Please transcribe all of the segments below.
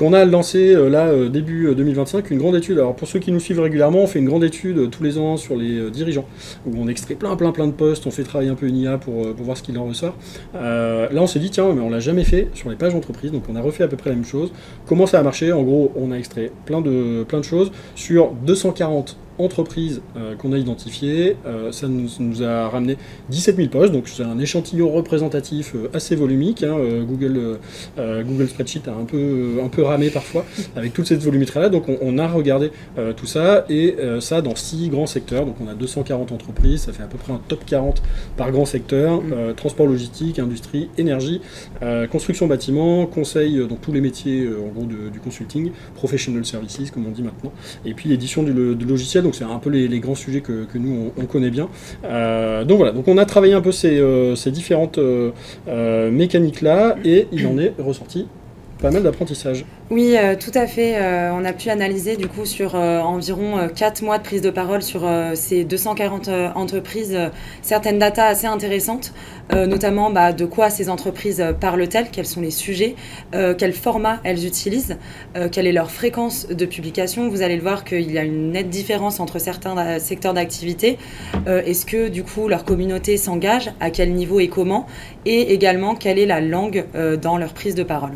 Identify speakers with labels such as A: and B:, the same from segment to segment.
A: qu'on a lancé début 2025 une grande étude. Alors pour ceux qui nous suivent régulièrement, on fait une grande étude tous les ans sur les dirigeants, où on extrait plein de postes, on fait travailler un peu une IA pour voir ce qu'il en ressort. Là on s'est dit tiens, mais on l'a jamais fait sur les pages d'entreprise, donc on a refait à peu près la même chose. Comment ça a marché? En gros, on a extrait plein de choses sur 240 entreprises qu'on a identifiées. Ça nous a ramené 17 000 postes, donc c'est un échantillon représentatif assez volumique. Hein. Google Spreadsheet a un peu ramé parfois avec toute cette volumétrie-là. Donc on a regardé tout ça, et ça dans 6 grands secteurs. Donc on a 240 entreprises, ça fait à peu près un top 40 par grand secteur. Transport logistique, industrie, énergie, construction bâtiment, conseil, donc tous les métiers en gros du consulting, professional services comme on dit maintenant, et puis l'édition de logiciels. Donc c'est un peu les grands sujets que nous on connaît bien. Donc voilà, donc on a travaillé un peu ces différentes mécaniques-là, et il en est ressorti pas mal d'apprentissage.
B: Oui, tout à fait. On a pu analyser du coup sur environ 4 mois de prise de parole sur ces 240 entreprises, certaines datas assez intéressantes, notamment de quoi ces entreprises parlent-elles, quels sont les sujets, quel format elles utilisent, quelle est leur fréquence de publication. Vous allez le voir qu'il y a une nette différence entre certains secteurs d'activité. Est-ce que du coup leur communauté s'engage, à quel niveau et comment, et également quelle est la langue dans leur prise de parole.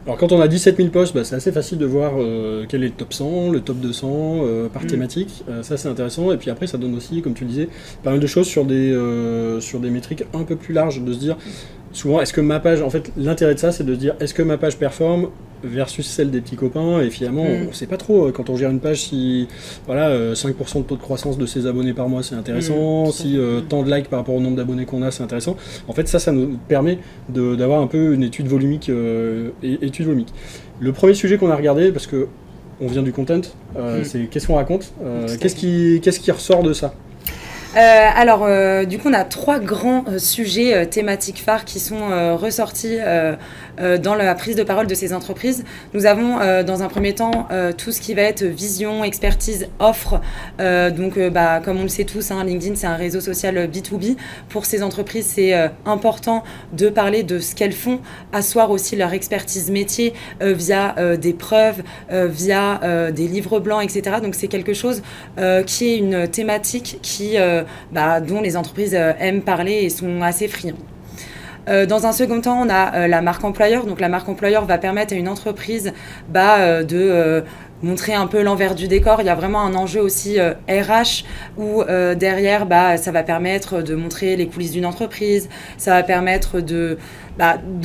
A: Alors quand on a 17 000 postes, c'est assez facile de voir quel est le top 100, le top 200 par thématique. Ça c'est intéressant. Et puis après ça donne aussi, comme tu le disais, pas mal de choses sur des métriques un peu plus larges, de se dire souvent est-ce que ma page, en fait l'intérêt de ça c'est de se dire est-ce que ma page performe versus celle des petits copains, et finalement on ne sait pas trop quand on gère une page si 5% de taux de croissance de ses abonnés par mois c'est intéressant, si tant de likes par rapport au nombre d'abonnés qu'on a c'est intéressant. En fait ça nous permet d'avoir un peu une étude volumique. Le premier sujet qu'on a regardé, parce que on vient du content, c'est qu'est-ce qu'on raconte, qu'est-ce qui ressort de ça?
B: Du coup, on a 3 grands sujets thématiques phares qui sont ressortis dans la prise de parole de ces entreprises. Nous avons, dans un premier temps, tout ce qui va être vision, expertise, offre. Comme on le sait tous, LinkedIn, c'est un réseau social B2B. Pour ces entreprises, c'est important de parler de ce qu'elles font, asseoir aussi leur expertise métier via des preuves, via des livres blancs, etc. Donc, c'est quelque chose qui est une thématique dont les entreprises aiment parler et sont assez friands. Dans un second temps, on a la marque employeur. Donc la marque employeur va permettre à une entreprise de montrer un peu l'envers du décor. Il y a vraiment un enjeu aussi RH où derrière, ça va permettre de montrer les coulisses d'une entreprise. Ça va permettre de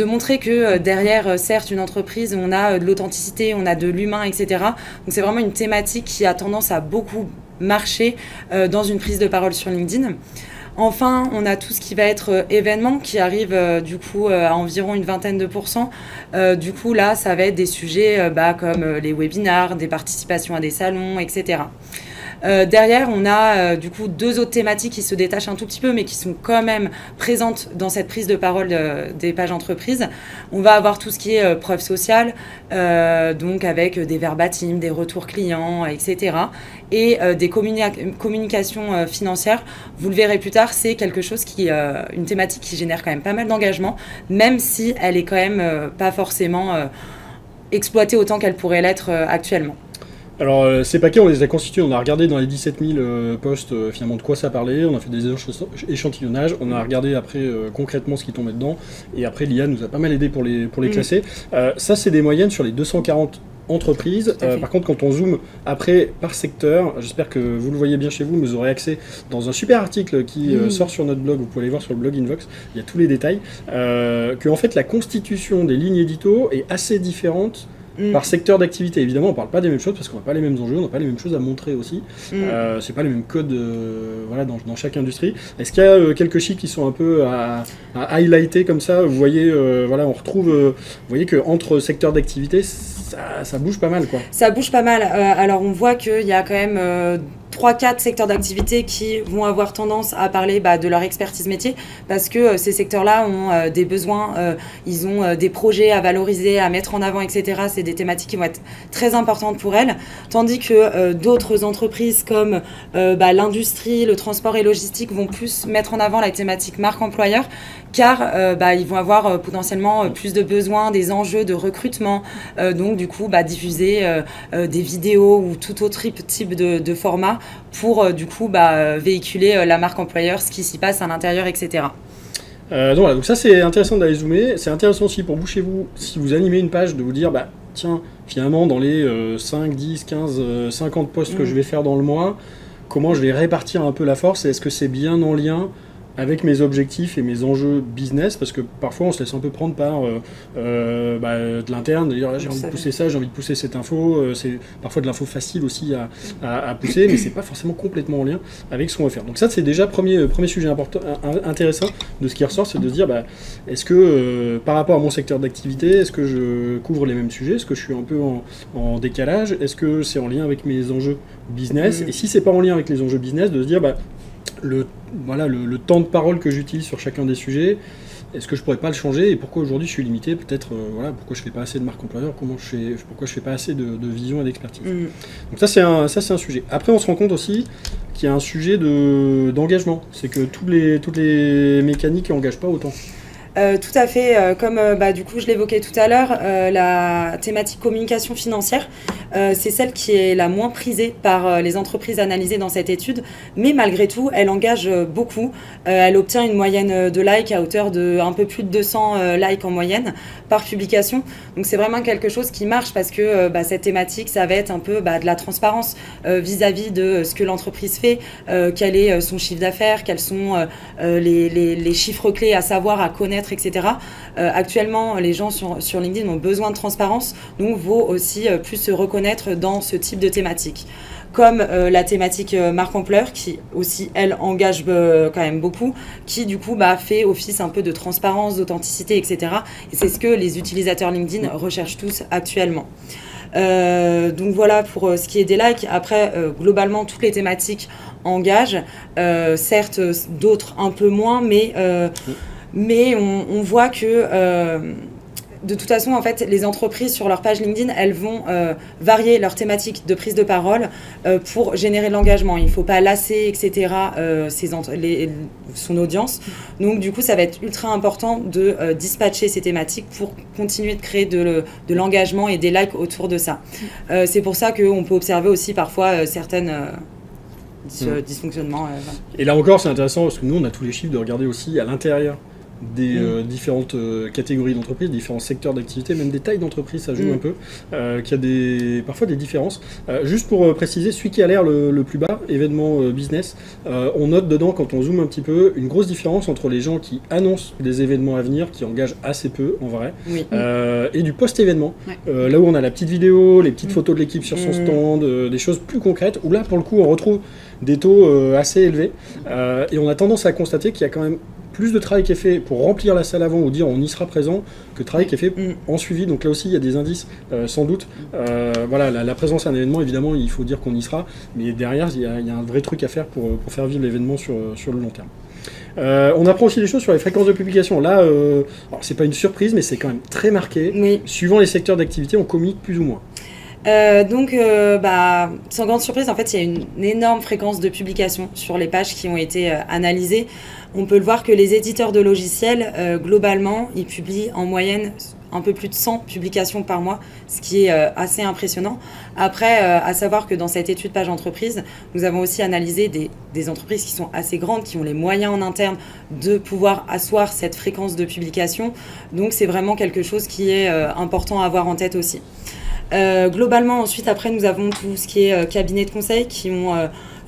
B: montrer que derrière, certes, une entreprise, on a de l'authenticité, on a de l'humain, etc. Donc c'est vraiment une thématique qui a tendance à beaucoup marcher dans une prise de parole sur LinkedIn. Enfin, on a tout ce qui va être événements qui arrive à environ une vingtaine de pourcents. Du coup, là, ça va être des sujets comme les webinars, des participations à des salons, etc. Derrière, on a 2 autres thématiques qui se détachent un tout petit peu, mais qui sont quand même présentes dans cette prise de parole des pages entreprises. On va avoir tout ce qui est preuve sociale, donc avec des verbatims, des retours clients, etc. Et des communications financières. Vous le verrez plus tard, c'est quelque chose une thématique qui génère quand même pas mal d'engagement, même si elle est quand même pas forcément exploitée autant qu'elle pourrait l'être actuellement.
A: Alors ces paquets on les a constitués, on a regardé dans les 17 000 postes finalement de quoi ça parlait, on a fait des échantillonnages, on a regardé après concrètement ce qui tombait dedans, et après l'IA nous a pas mal aidé pour les classer. Ça c'est des moyennes sur les 240 entreprises. Par contre, quand on zoome après par secteur, j'espère que vous le voyez bien chez vous, vous aurez accès dans un super article qui sort sur notre blog, vous pouvez aller voir sur le blog Invox, il y a tous les détails, que en fait la constitution des lignes édito est assez différente par secteur d'activité. Évidemment, on ne parle pas des mêmes choses parce qu'on n'a pas les mêmes enjeux, on n'a pas les mêmes choses à montrer aussi. C'est pas les mêmes codes dans chaque industrie. Est-ce qu'il y a quelques chiffres qui sont un peu à highlighter comme ça? Vous voyez, on retrouve, vous voyez qu'entre secteurs d'activité, ça bouge pas mal, quoi.
B: Ça bouge pas mal. Alors, on voit qu'il y a quand même 3-4 secteurs d'activité qui vont avoir tendance à parler de leur expertise métier parce que ces secteurs-là ont des besoins, ils ont des projets à valoriser, à mettre en avant, etc. C'est des thématiques qui vont être très importantes pour elles. Tandis que d'autres entreprises comme l'industrie, le transport et logistique vont plus mettre en avant la thématique marque employeur car ils vont avoir potentiellement plus de besoins, des enjeux de recrutement, donc du coup diffuser des vidéos ou tout autre type de format pour du coup véhiculer la marque employeur, ce qui s'y passe à l'intérieur, etc.
A: Donc ça c'est intéressant d'aller zoomer, c'est intéressant aussi pour vous chez vous, si vous animez une page, de vous dire tiens, finalement dans les 5, 10, 15, 50 posts que je vais faire dans le mois, comment je vais répartir un peu la force et est-ce que c'est bien en lien avec mes objectifs et mes enjeux business, parce que parfois on se laisse un peu prendre par de l'interne, de dire j'ai envie de pousser ça, j'ai envie de pousser cette info, c'est parfois de l'info facile aussi à pousser, mais c'est pas forcément complètement en lien avec ce qu'on veut faire. Donc ça c'est déjà premier sujet important, intéressant de ce qui ressort, c'est de se dire est-ce que par rapport à mon secteur d'activité, est-ce que je couvre les mêmes sujets, est-ce que je suis un peu en décalage, est-ce que c'est en lien avec mes enjeux business, et si c'est pas en lien avec les enjeux business, de se dire le temps de parole que j'utilise sur chacun des sujets, est-ce que je pourrais pas le changer et pourquoi aujourd'hui je suis limité, peut-être pourquoi je fais pas assez de marque employeur, pourquoi je fais pas assez de vision et d'expertise. Donc ça c'est un sujet. Après on se rend compte aussi qu'il y a un sujet d'engagement, c'est que toutes les mécaniques n'engagent pas autant.
B: Tout à fait, comme du coup je l'évoquais tout à l'heure, la thématique communication financière, c'est celle qui est la moins prisée par les entreprises analysées dans cette étude, mais malgré tout, elle engage beaucoup. Elle obtient une moyenne de likes à hauteur de un peu plus de 200 likes en moyenne par publication. Donc c'est vraiment quelque chose qui marche parce que cette thématique, ça va être un peu de la transparence vis-à-vis de ce que l'entreprise fait, quel est son chiffre d'affaires, quels sont les chiffres clés à savoir, à connaître, etc. Actuellement, les gens sur LinkedIn ont besoin de transparence, donc vaut aussi plus se reconnaître dans ce type de thématique. Comme la thématique marque employeur, qui aussi, elle, engage quand même beaucoup, qui du coup fait office un peu de transparence, d'authenticité, etc. Et c'est ce que les utilisateurs LinkedIn recherchent tous actuellement. Donc voilà pour ce qui est des likes. Après, globalement, toutes les thématiques engagent, certes d'autres un peu moins, mais on voit que de toute façon, en fait, les entreprises sur leur page LinkedIn, elles vont varier leur thématique de prise de parole pour générer de l'engagement. Il ne faut pas lasser, etc., son audience. Donc, du coup, ça va être ultra important de dispatcher ces thématiques pour continuer de créer de l'engagement et des likes autour de ça. C'est pour ça qu'on peut observer aussi parfois certaines... dysfonctionnements.
A: Et là encore, c'est intéressant parce que nous, on a tous les chiffres de regarder aussi à l'intérieur des différentes catégories d'entreprises, différents secteurs d'activité, même des tailles d'entreprise, ça joue un peu, qu'il y a parfois des différences. Juste pour préciser, celui qui a l'air le plus bas, événement business, on note dedans, quand on zoome un petit peu, une grosse différence entre les gens qui annoncent des événements à venir, qui engagent assez peu en vrai, et du post-événement, là où on a la petite vidéo, les petites photos de l'équipe sur son stand, des choses plus concrètes, où là pour le coup on retrouve des taux assez élevés, et on a tendance à constater qu'il y a quand même plus de travail qui est fait pour remplir la salle avant ou dire on y sera présent que de travail qui est fait en suivi. Donc là aussi il y a des indices sans doute. La présence à un événement, évidemment il faut dire qu'on y sera, mais derrière il y a un vrai truc à faire pour faire vivre l'événement sur le long terme. On apprend aussi des choses sur les fréquences de publication. Là, c'est pas une surprise, mais c'est quand même très marqué.
B: Oui.
A: Suivant les secteurs d'activité, on communique plus ou moins.
B: Sans grande surprise, en fait, il y a une énorme fréquence de publication sur les pages qui ont été analysées. On peut le voir que les éditeurs de logiciels, globalement, ils publient en moyenne un peu plus de 100 publications par mois, ce qui est assez impressionnant. Après, à savoir que dans cette étude page entreprise, nous avons aussi analysé des entreprises qui sont assez grandes, qui ont les moyens en interne de pouvoir asseoir cette fréquence de publication. Donc, c'est vraiment quelque chose qui est important à avoir en tête aussi. Globalement, ensuite, après, nous avons tout ce qui est cabinet de conseil qui ont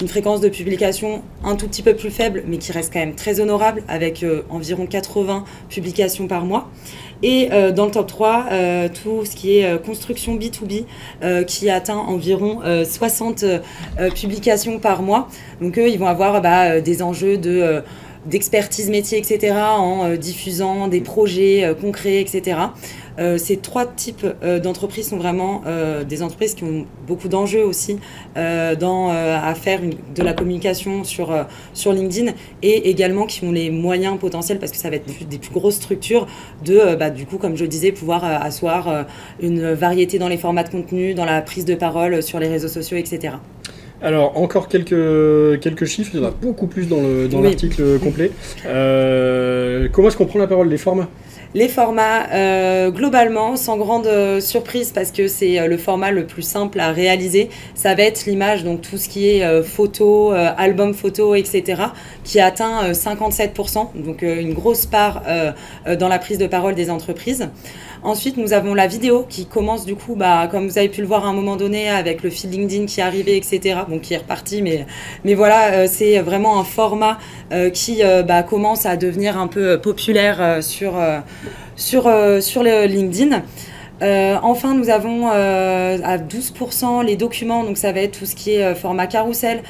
B: une fréquence de publication un tout petit peu plus faible, mais qui reste quand même très honorable, avec environ 80 publications par mois. Et dans le top 3, tout ce qui est construction B2B, qui atteint environ 60 publications par mois. Donc eux, ils vont avoir des enjeux d'expertise métier, etc., en diffusant des projets concrets, etc. Ces 3 types d'entreprises sont vraiment des entreprises qui ont beaucoup d'enjeux aussi à faire de la communication sur LinkedIn, et également qui ont les moyens potentiels, parce que ça va être des plus grosses structures, du coup, comme je le disais, pouvoir asseoir une variété dans les formats de contenu, dans la prise de parole sur les réseaux sociaux, etc.
A: Alors, encore quelques chiffres, il y en a beaucoup plus dans l'article complet. Comment est-ce qu'on prend la parole, les formats?
B: Les formats, globalement, sans grande surprise, parce que c'est le format le plus simple à réaliser, ça va être l'image, donc tout ce qui est photo, album photo, etc., qui atteint 57%, donc une grosse part dans la prise de parole des entreprises. Ensuite, nous avons la vidéo qui commence du coup, comme vous avez pu le voir à un moment donné, avec le fil LinkedIn qui est arrivé, etc., bon, qui est reparti, mais voilà, c'est vraiment un format qui commence à devenir un peu populaire sur le LinkedIn. Enfin, nous avons à 12% les documents, donc ça va être tout ce qui est format carrousel,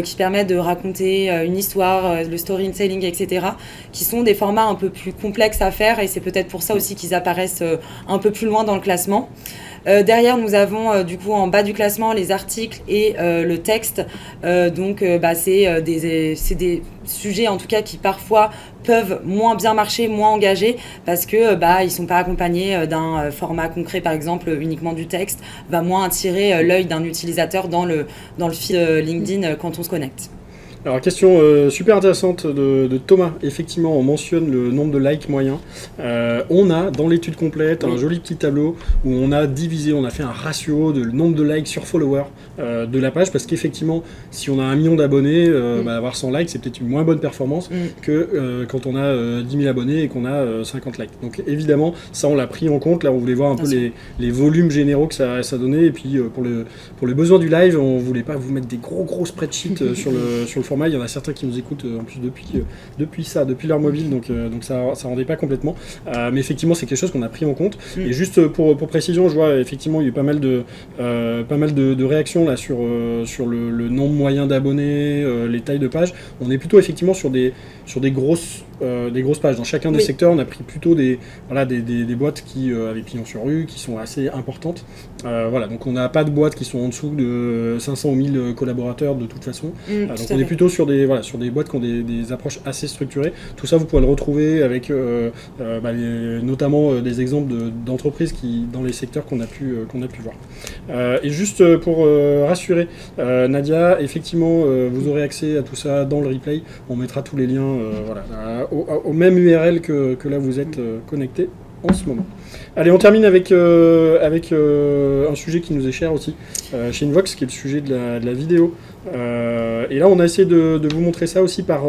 B: qui permet de raconter une histoire, le storytelling, etc., qui sont des formats un peu plus complexes à faire, et c'est peut-être pour ça aussi qu'ils apparaissent un peu plus loin dans le classement. Derrière, nous avons du coup en bas du classement les articles et le texte. C'est des sujets en tout cas qui parfois peuvent moins bien marcher, moins engagés, parce que ils sont pas accompagnés d'un format concret, par exemple uniquement du texte, va moins attirer l'œil d'un utilisateur dans le fil LinkedIn quand on se connecte.
A: Alors, question super intéressante de Thomas. Effectivement, on mentionne le nombre de likes moyen. On a dans l'étude complète un joli petit tableau où on a divisé, on a fait un ratio de nombre de likes sur follower de la page, parce qu'effectivement, si on a 1 million d'abonnés, avoir 100 likes, c'est peut-être une moins bonne performance que quand on a 10 000 abonnés et qu'on a 50 likes. Donc évidemment, ça on l'a pris en compte. Là, on voulait voir un peu les volumes généraux que ça donnait. Et puis pour les besoins du live, on voulait pas vous mettre des gros spreadsheets sur le format. Il y en a certains qui nous écoutent en plus depuis leur mobile, donc ça rendait pas complètement. Mais effectivement, c'est quelque chose qu'on a pris en compte. Et juste pour précision, je vois effectivement il y a eu pas mal de réactions là sur le nombre moyen d'abonnés, les tailles de pages. On est plutôt effectivement sur des grosses pages. Dans chacun des secteurs, on a pris plutôt des boîtes qui avaient pignon sur rue, qui sont assez importantes. Donc on n'a pas de boîtes qui sont en dessous de 500 ou 1000 collaborateurs de toute façon. Donc on est plutôt sur des boîtes qui ont des approches assez structurées. Tout ça, vous pouvez le retrouver avec notamment des exemples d'entreprises dans les secteurs qu'on a pu voir. Et juste pour rassurer, Nadia, effectivement, vous aurez accès à tout ça dans le replay. On mettra tous les liens au même URL que là vous êtes connecté en ce moment. Allez, on termine avec un sujet qui nous est cher aussi chez Invox, qui est le sujet de la vidéo. Et là, on a essayé de vous montrer ça aussi par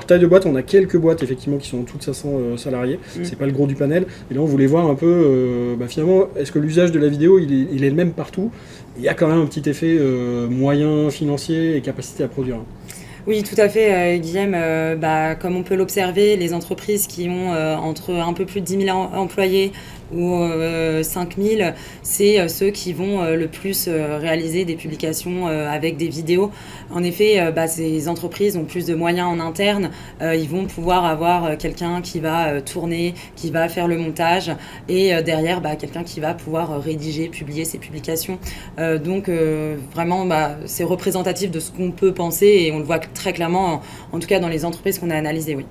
A: taille de boîte. On a quelques boîtes effectivement qui sont en dessous de 500 salariés. C'est pas le gros du panel. Et là, on voulait voir un peu, finalement, est-ce que l'usage de la vidéo, il est le même partout? Il y a quand même un petit effet moyen financier et capacité à produire.
B: Oui, tout à fait, Guillaume. Comme on peut l'observer, les entreprises qui ont entre un peu plus de 10 000 employés ou 5 000, c'est ceux qui vont le plus réaliser des publications avec des vidéos. En effet, ces entreprises ont plus de moyens en interne. Ils vont pouvoir avoir quelqu'un qui va tourner, qui va faire le montage, et derrière, quelqu'un qui va pouvoir rédiger, publier ces publications. Vraiment, c'est représentatif de ce qu'on peut penser, et on le voit très clairement, en tout cas dans les entreprises qu'on a analysées, oui.